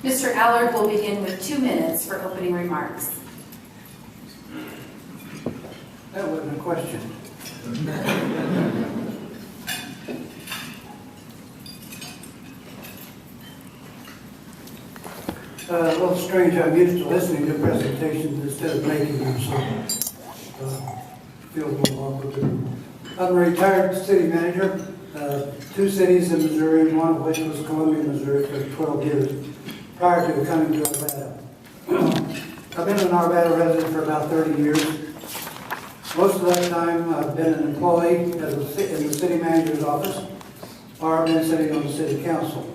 Mr. Allard will begin with 2 minutes for opening remarks. That wasn't a question. A little strange. I'm used to listening to presentations instead of making them, so feels a little awkward. I'm a retired city manager. 2 cities in Missouri, one of which was Columbia, Missouri, for 12 years prior to coming to Arvada. I've been an Arvada resident for about 30 years. Most of that time I've been an employee in the city manager's office, or I've been sitting on the city council,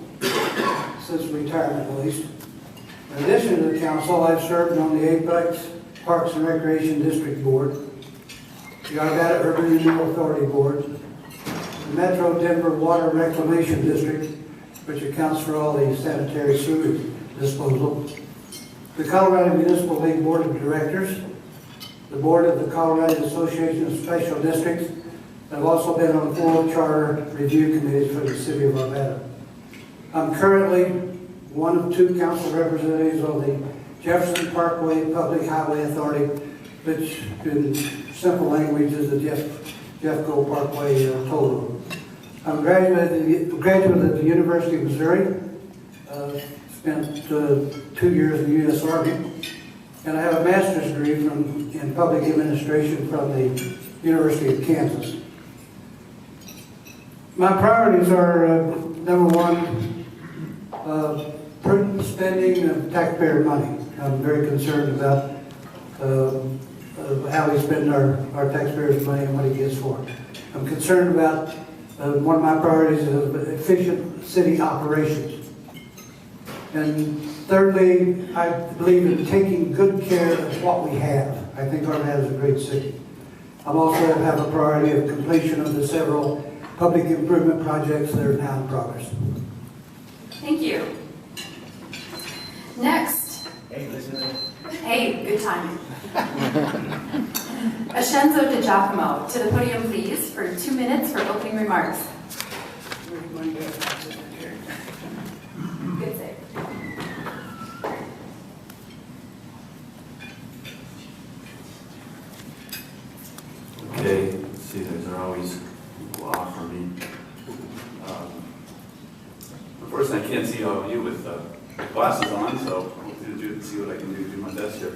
since retirement at least. In addition to the council, I've served on the Apex Parks and Recreation District Board, the Arvada Urban Renewal Authority Board, the Metro Denver Water Reclamation District, which accounts for all the sanitary sewage disposal, the Colorado Municipal League Board of Directors, the board of the Colorado Association of Special Districts. I've also been on 4 charter review committees for the city of Arvada. I'm currently one of 2 council representatives on the Jefferson Parkway Public Highway Authority, which in simple language is the Jeffco Parkway toll road. I'm a graduate at the University of Missouri. Spent 2 years in the U.S. Army. And I have a master's degree in public administration from the University of Kansas. My priorities are, number 1, prudent spending of taxpayer money. I'm very concerned about how we spend our taxpayers' money and what it gets for. I'm concerned about, one of my priorities is efficient city operations. And thirdly, I believe in taking good care of what we have. I think Arvada is a great city. I also have a priority of completion of the several public improvement projects that are now in progress. Thank you. Next. Hey, listen. Hey, good timing. Ascenzo Di Giacomo, to the podium please, for 2 minutes for opening remarks. Good save. Okay, let's see, those are always off for me. First, I can't see all of you with glasses on, so I'll see what I can do my best here.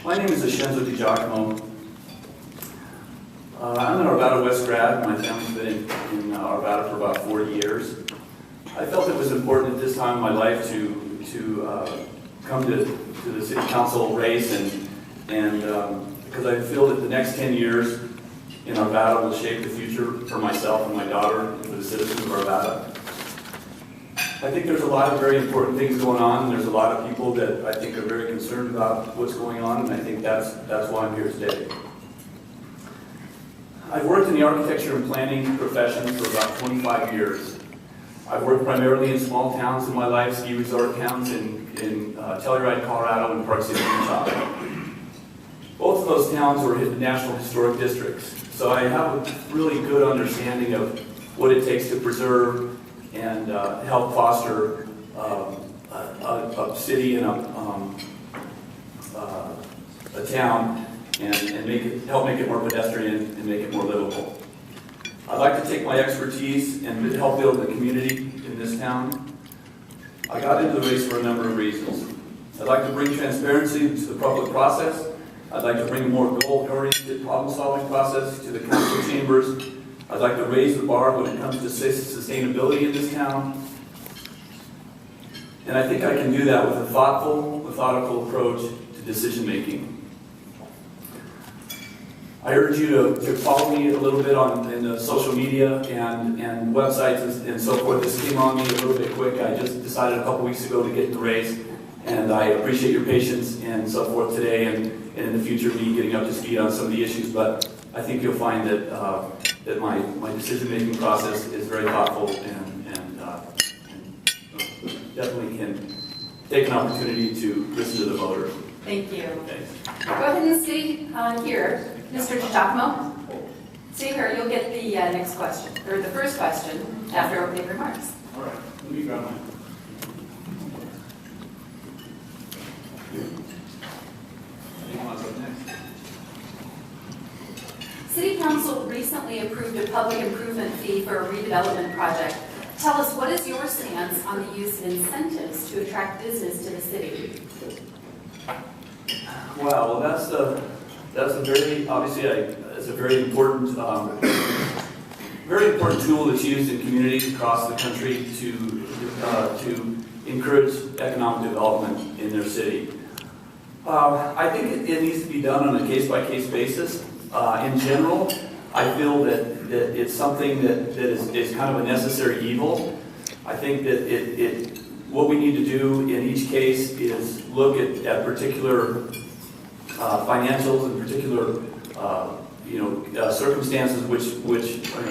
My name is Ascenzo Di Giacomo. I'm an Arvada West grad. My family's been in Arvada for about 40 years. I felt it was important at this time in my life to come to the city council race, and because I feel that the next 10 years in Arvada will shape the future for myself and my daughter and for the citizens of Arvada. I think there's a lot of very important things going on, and there's a lot of people that I think are very concerned about what's going on, and I think that's why I'm here today. I've worked in the architecture and planning profession for about 25 years. I've worked primarily in small towns in my life, ski resort towns in Telluride, Colorado, and Park City, Utah. Both of those towns were in National Historic Districts, so I have a really good understanding of what it takes to preserve and help foster a city and a town and help make it more pedestrian and make it more livable. I'd like to take my expertise and help build a community in this town. I got into the race for a number of reasons. I'd like to bring transparency to the public process. I'd like to bring a more goal-oriented problem-solving process to the council chambers. I'd like to raise the bar when it comes to sustainability in this town. And I think I can do that with a thoughtful, methodical approach to decision-making. I urge you to follow me a little bit in social media and websites and so forth. This came on me a little bit quick. I just decided a couple weeks ago to get in the race, and I appreciate your patience and so forth today, and in the future me getting up to speed on some of the issues. But I think you'll find that that my decision-making process is very thoughtful and definitely can take an opportunity to listen to the voters. Thank you. Thanks. Go ahead and sit here, Mr. Di Giacomo. Sit here, you'll get the next question, or the first question after opening remarks. All right, let me grab mine. Council recently approved a public improvement fee for a redevelopment project. Tell us, what is your stance on the use of incentives to attract business to the city? Well, that's a very, obviously, it's a very important tool that's used in communities across the country to encourage economic development in their city. I think it needs to be done on a case-by-case basis. In general, I feel that it's something that is kind of a necessary evil. I think that what we need to do in each case is look at particular financials and particular circumstances which are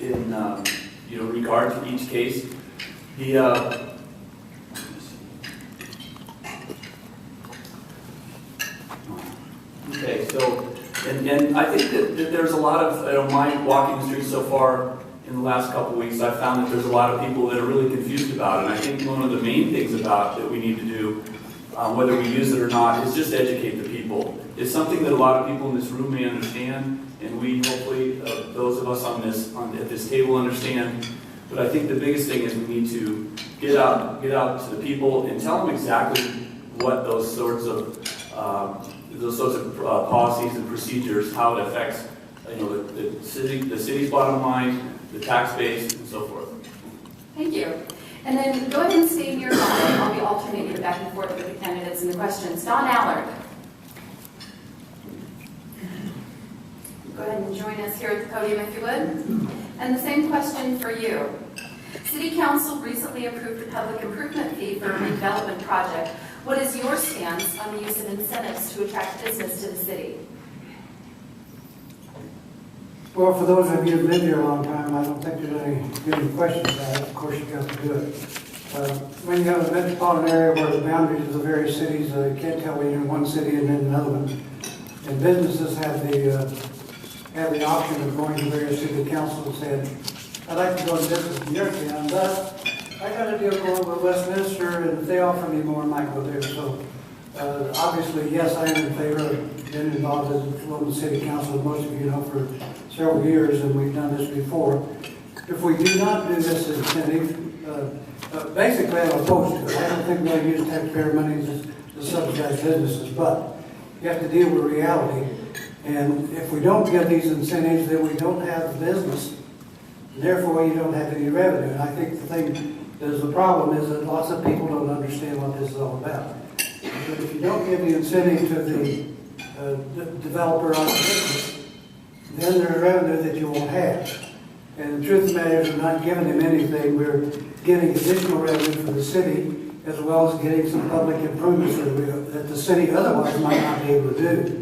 in regard to each case. Okay, so and I think that there's a lot of my walking the streets so far in the last couple of weeks. I've found that there's a lot of people that are really confused about it. And I think one of the main things that we need to do, whether we use it or not, is just educate the people. It's something that a lot of people in this room may understand, and we hopefully, those of us at this table understand. But I think the biggest thing is we need to get out to the people and tell them exactly what those sorts of policies and procedures, how it affects the city's bottom line, the tax base, and so forth. Thank you. And then go ahead and stay nearby. I'll be alternating back and forth with the candidates and the questions. Don Allard. Go ahead and join us here at the podium if you would. And the same question for you. City Council recently approved a public improvement fee for a redevelopment project. What is your stance on the use of incentives to attract business to the city? Well, for those of you who've lived here a long time, I don't think there's any questions about it. Of course, you have to do it. When you have a metropolitan area where the boundaries of the various cities, you can't tell when you're in one city and then another one. And businesses have the option of going to various city councils and saying, I'd like to go to business in your town, but I got a deal going with Westminster, and if they offer me more, I might go there. So, obviously, yes, I am in favor of being involved as a local city council, as most of you know, for several years, and we've done this before. If we do not do this incentive, basically I'm opposed to it. I don't think we'll use taxpayer money to subsidize businesses, but you have to deal with reality. And if we don't give these incentives, then we don't have business. Therefore, you don't have any revenue. And I think the thing that's the problem is that lots of people don't understand what this is all about. But if you don't give the incentive to the developer on the business, then there's revenue that you won't have. And the truth of the matter is we're not giving them anything. We're getting additional revenue for the city, as well as getting some public improvements that the city otherwise might not be able to do.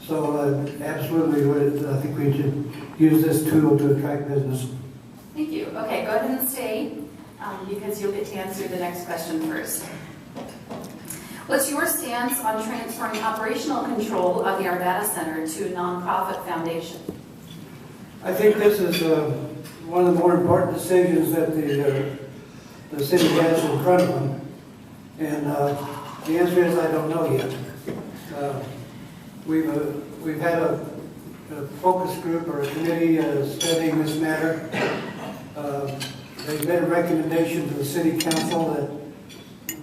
So absolutely, I think we should use this tool to attract business. Thank you. Okay, go ahead and stay, because you'll get to answer the next question first. What's your stance on transferring operational control of the Arvada Center to a nonprofit foundation? I think this is one of the more important decisions that the city has in front of them. And the answer is I don't know yet. We've had a focus group or a committee studying this matter. They've made a recommendation to the city council that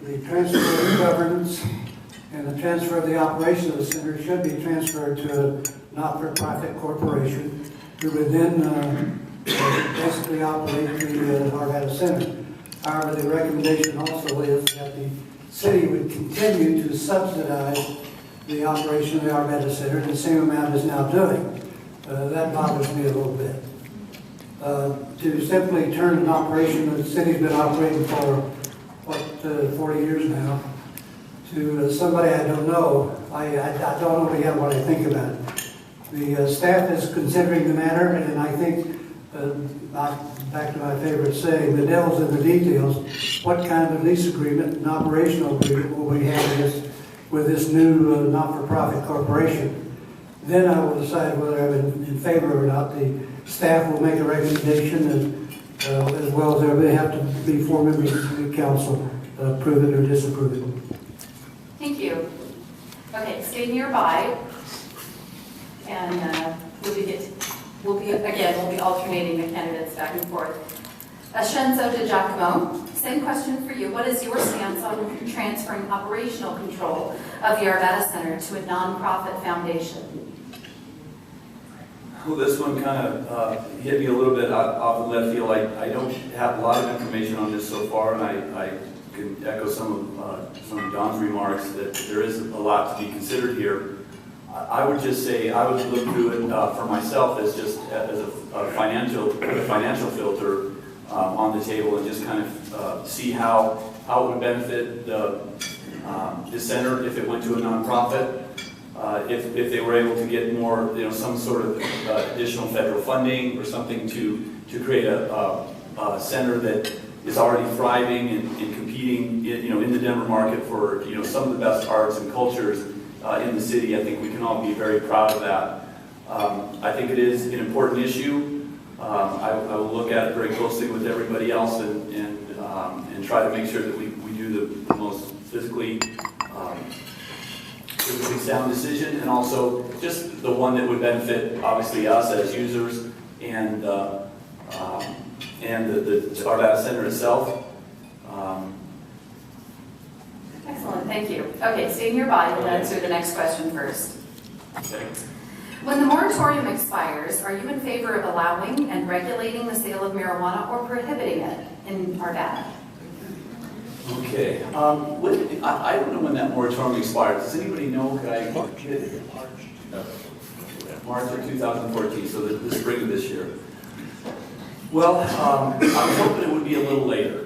the transfer of governance and the transfer of the operation of the center should be transferred to a not-for-profit corporation who would then basically operate the Arvada Center. However, the recommendation also is that the city would continue to subsidize the operation of the Arvada Center in the same amount as now doing. That bothers me a little bit. To simply turn an operation that the city's been operating for, 40 years now, to somebody I don't know, I don't know yet what I think about it. The staff is considering the matter, and I think, back to my favorite saying, the devil's in the details. What kind of lease agreement and operational agreement will we have with this new not-for-profit corporation? Then I will decide whether I'm in favor or not. The staff will make a recommendation, and as well as everybody have to be 4 members of the council approve it or disapprove it. Thank you. Okay, stay nearby. and we'll be alternating the candidates back and forth. Ascenzo de Giacomo, same question for you. What is your stance on transferring operational control of the Arvada Center to a nonprofit foundation? Well, this one kind of hit me a little bit off the left field. I don't have a lot of information on this so far, and I can echo some of Don's remarks that there is a lot to be considered here. I would just say I would look through it for myself as just as a financial filter on the table, and just kind of see how it would benefit the center if it went to a nonprofit. If they were able to get more, some sort of additional federal funding or something to create a center that is already thriving and competing, in the Denver market for, some of the best arts and cultures in the city. I think we can all be very proud of that. I think it is an important issue. I will look at it very closely with everybody else and try to make sure that we do the most physically sound decision, and also just the one that would benefit, obviously, us as users and the Arvada Center itself. Excellent, thank you. Okay, stay nearby. We'll answer the next question first. Okay. When the moratorium expires, are you in favor of allowing and regulating the sale of marijuana or prohibiting it in Arvada? Okay. I don't know when that moratorium expires. Does anybody know? March of 2014, so the spring of this year. Well, I was hoping it would be a little later.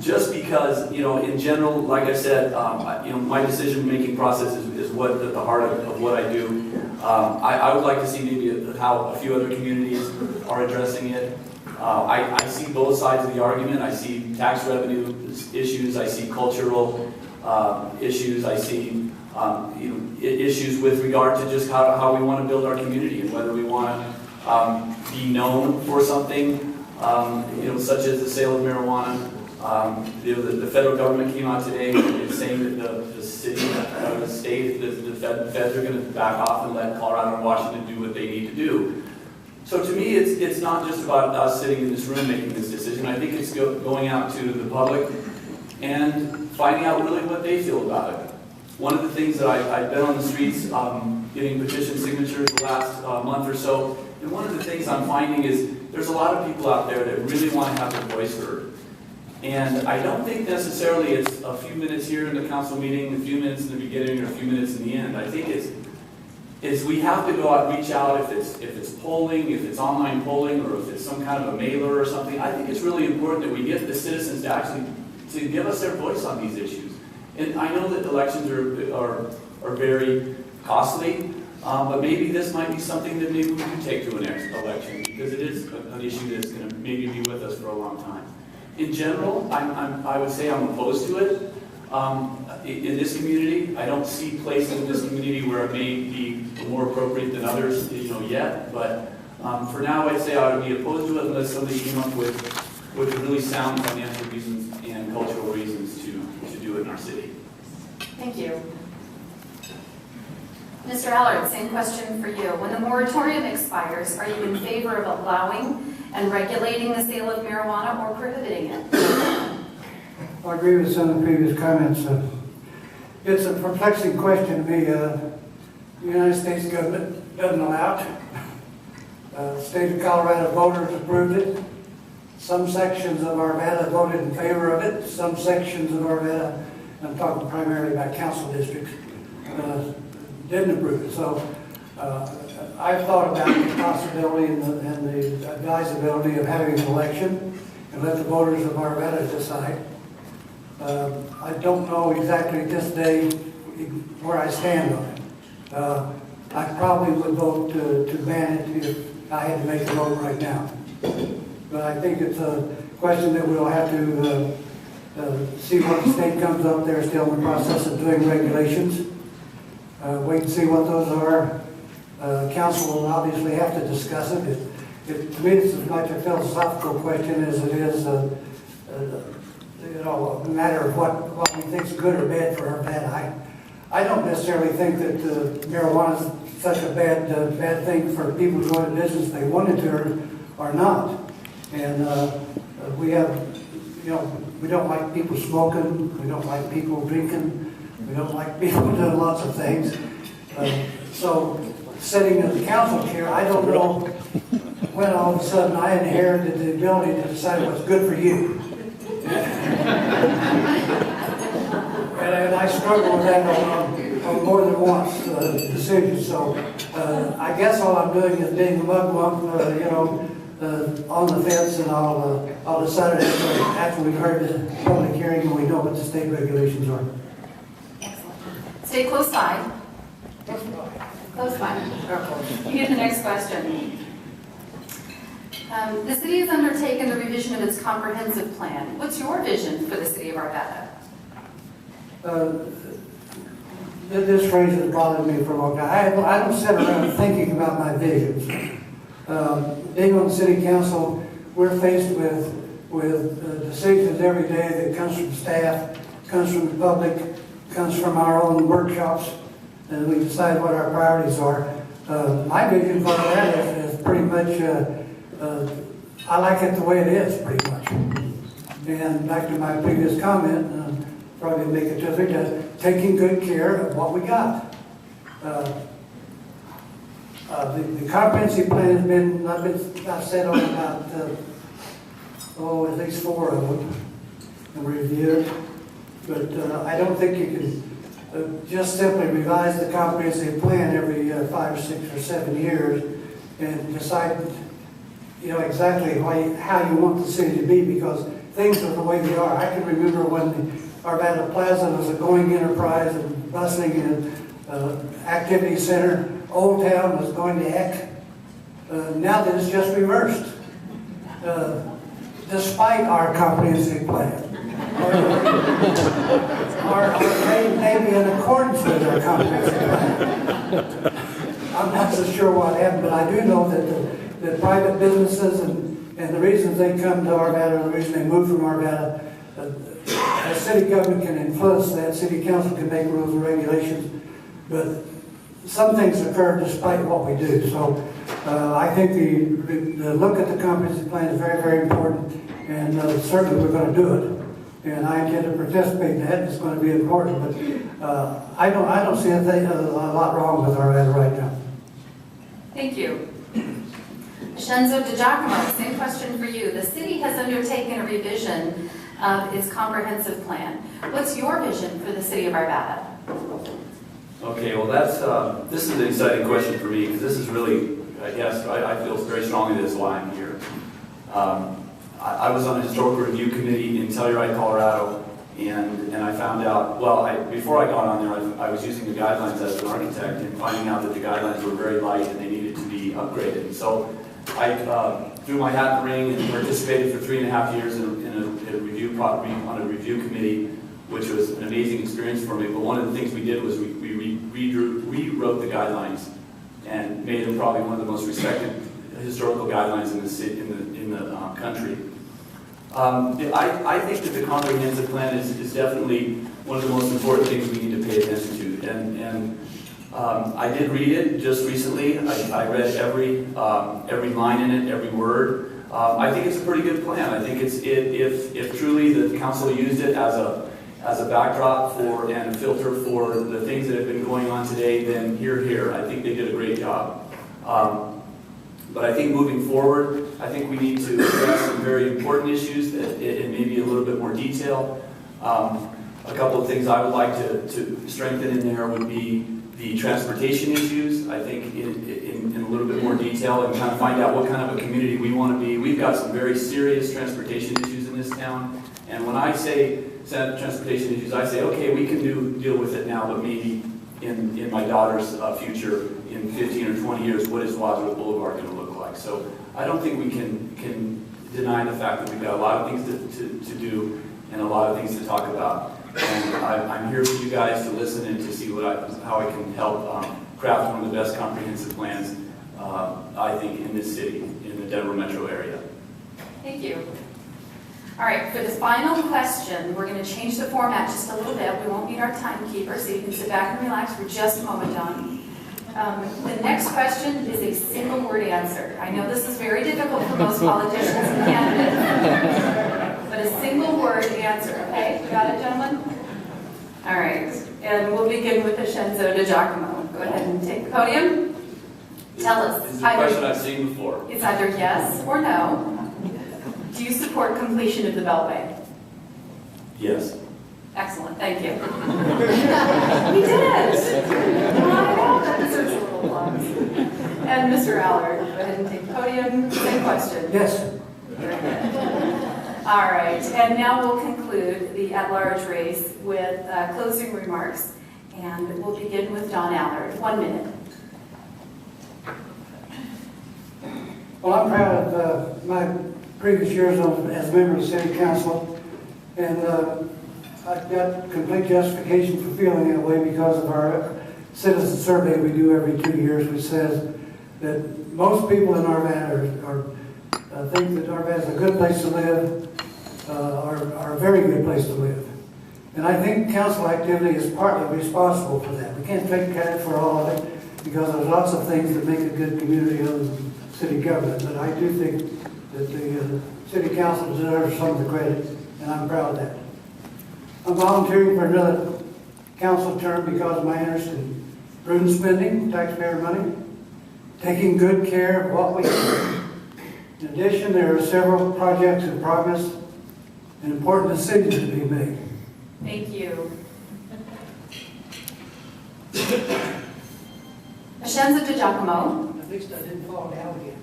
Just because, in general, like I said, my decision-making process is what at the heart of what I do. I would like to see maybe how a few other communities are addressing it. I see both sides of the argument. I see tax revenue issues. I see cultural issues. I see issues with regard to just how we want to build our community and whether we want to be known for something, such as the sale of marijuana. The federal government came out today and saying that the city, the state, the feds are going to back off and let Colorado and Washington do what they need to do. So to me, it's not just about us sitting in this room making this decision. I think it's going out to the public and finding out really what they feel about it. One of the things that I've been on the streets getting petition signatures the last month or so, and one of the things I'm finding is there's a lot of people out there that really want to have their voice heard. And I don't think necessarily it's a few minutes here in the council meeting, a few minutes in the beginning, or a few minutes in the end. I think it's we have to go out and reach out if it's polling, if it's online polling, or if it's some kind of a mailer or something. I think it's really important that we get the citizens to actually to give us their voice on these issues. And I know that elections are very costly, but maybe this might be something that maybe we can take to an next election, because it is an issue that's going to maybe be with us for a long time. In general, I would say I'm opposed to it. In this community, I don't see places in this community where it may be more appropriate than others, yet. But for now, I'd say I would be opposed to it unless somebody came up with really sound financial reasons and cultural reasons to do it in our city. Thank you. Mr. Allard, same question for you. When the moratorium expires, are you in favor of allowing and regulating the sale of marijuana or prohibiting it? I agree with some of the previous comments. It's a perplexing question to me. The United States government doesn't allow it. The state of Colorado voters approved it. Some sections of Arvada voted in favor of it. Some sections of Arvada, I'm talking primarily about council districts, didn't approve it. So I've thought about the possibility and the advisability of having an election and let the voters of Arvada decide. I don't know exactly this day where I stand on it. I probably would vote to ban it if I had to make a vote right now. But I think it's a question that we'll have to see what the state comes up. They're still in the process of doing regulations. Wait and see what those are. Council will obviously have to discuss it. To me, it's as much a philosophical question as it is a matter of what we think is good or bad for Arvada. I don't necessarily think that marijuana such a bad thing for people to go into business if they wanted to or not. And we have, we don't like people smoking, we don't like people drinking, we don't like people doing lots of things. So sitting in the council chair, I don't know when all of a sudden I inherited the ability to decide what's good for you. And I struggle with that on more than once decisions. So I guess all I'm doing is being a mugwump, on the fence, and I'll decide it after we've heard the public hearing and we know what the state regulations are. Excellent. Stay close by. Close by. You get the next question. The city has undertaken the revision of its comprehensive plan. What's your vision for the city of Arvada? This phrase has bothered me for a long time. I don't sit around thinking about my visions. Being on the city council, we're faced with decisions every day that comes from staff, comes from the public, comes from our own workshops, and we decide what our priorities are. My vision for that is pretty much, I like it the way it is, pretty much. And back to my previous comment, probably make it just taking good care of what we got. The comprehensive plan has been, I've said on about, at least 4 of them and reviewed. But I don't think you can just simply revise the comprehensive plan every 5, 6, or 7 years and decide, exactly how you want the city to be, because things are the way they are. I can remember when the Arvada Plaza was a going enterprise and bustling and activity center. Old Town was going to heck. Now that it's just reversed, despite our comprehensive plan, or maybe in accordance with our comprehensive plan. I'm not so sure what happened, but I do know that the private businesses and the reasons they come to Arvada, the reason they move from Arvada, the city government can influence that, city council can make rules and regulations, but some things occur despite what we do. So I think the look at the comprehensive plan is very, very important, and certainly we're going to do it. And I intend to participate in that. It's going to be important, but I don't see a lot wrong with Arvada right now. Thank you. Shenzo DiGiacomo, same question for you. The city has undertaken a revision of its comprehensive plan. What's your vision for the city of Arvada? Okay, well this is an exciting question for me, because this is really, I guess, I feel very strongly this is why I'm here. I was on a historical review committee in Telluride, Colorado, and I found out, before I got on there, I was using the guidelines as an architect and finding out that the guidelines were very light and they needed to be upgraded. And so I threw my hat in the ring and participated for 3.5 years in a review committee, which was an amazing experience for me. But one of the things we did was we rewrote the guidelines and made them probably one of the most respected historical guidelines in the city, in the country. I think that the comprehensive plan is definitely one of the most important things we need to pay attention to. And I did read it just recently. I read every line in it, every word. I think it's a pretty good plan. I think if truly the council used it as a backdrop and a filter for the things that have been going on today, then here. I think they did a great job. But I think moving forward, I think we need to address some very important issues in maybe a little bit more detail. A couple of things I would like to strengthen in there would be the transportation issues, I think in a little bit more detail, and kind of find out what kind of a community we want to be. We've got some very serious transportation issues in this town, and when I say transportation issues, I say, okay, we can deal with it now, but maybe in my daughter's future, in 15 or 20 years, what is Wadsworth Boulevard going to look like? So I don't think we can deny the fact that we've got a lot of things to do and a lot of things to talk about. And I'm here for you guys to listen and to see how I can help craft one of the best comprehensive plans, I think, in this city, in the Denver metro area. Thank you. All right, for this final question, we're going to change the format just a little bit. We won't need our timekeeper, so you can sit back and relax for just a moment, Don. The next question is a single word answer. I know this is very difficult for most politicians and candidates, but a single word answer, okay? Got it, gentlemen? All right, and we'll begin with Vincenzo Di Giacomo. Go ahead and take the podium. Tell us. This is a question I've seen before. It's either yes or no. Do you support completion of the Beltway? Yes. Excellent, thank you. We did it! I know, that deserves a little applause. And Mr. Allard, go ahead and take the podium. Same question. Yes. Very good. All right, and now we'll conclude the at-large race with closing remarks. And we'll begin with Don Allard. 1 minute. Well, I'm proud of my previous years as a member of the City Council, and I've got complete justification for feeling that way because of our citizen survey we do every 2 years, which says that most people in Arvada think that Arvada is a good place to live, are a very good place to live. And I think council activity is partly responsible for that. We can't take credit for all of it because there's lots of things that make a good community other than city government. But I do think that the city council deserves some of the credit, and I'm proud of that. I'm volunteering for another council term because of my interest in prudent spending, taxpayer money, taking good care of what we have. In addition, there are several projects in progress and important decisions to be made. Thank you. Vincenzo Di Giacomo. At least I didn't fall down again.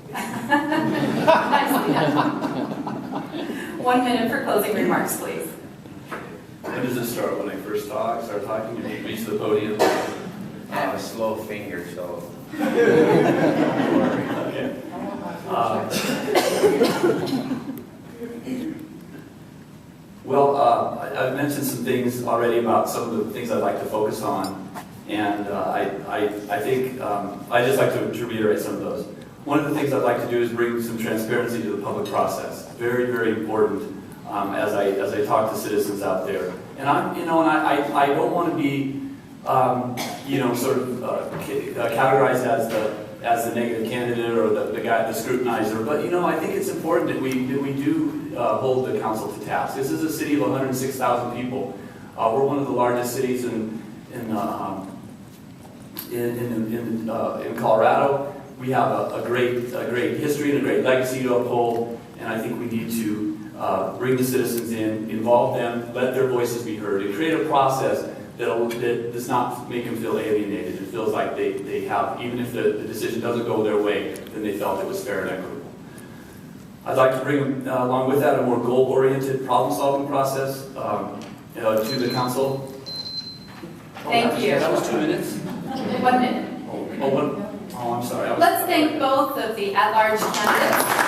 Nicely done. 1 minute for closing remarks, please. When does it start? When I first start talking, you reach the podium? I have a slow finger, so. Okay. I've mentioned some things already about some of the things I'd like to focus on, and I think I'd just like to reiterate some of those. One of the things I'd like to do is bring some transparency to the public process. Very, very important as I talk to citizens out there. And I don't want to be categorized as the negative candidate or the guy, the scrutinizer. But I think it's important that we do hold the council to task. This is a city of 106,000 people. We're one of the largest cities in Colorado. We have a great history and a great legacy to uphold, and I think we need to bring the citizens in, involve them, let their voices be heard, and create a process that does not make them feel alienated. It feels like they have, even if the decision doesn't go their way, then they felt it was fair and equitable. I'd like to bring along with that a more goal-oriented problem-solving process to the council. Thank you. That was 2 minutes? 1 minute. Oh, I'm sorry. Let's thank both of the at-large candidates.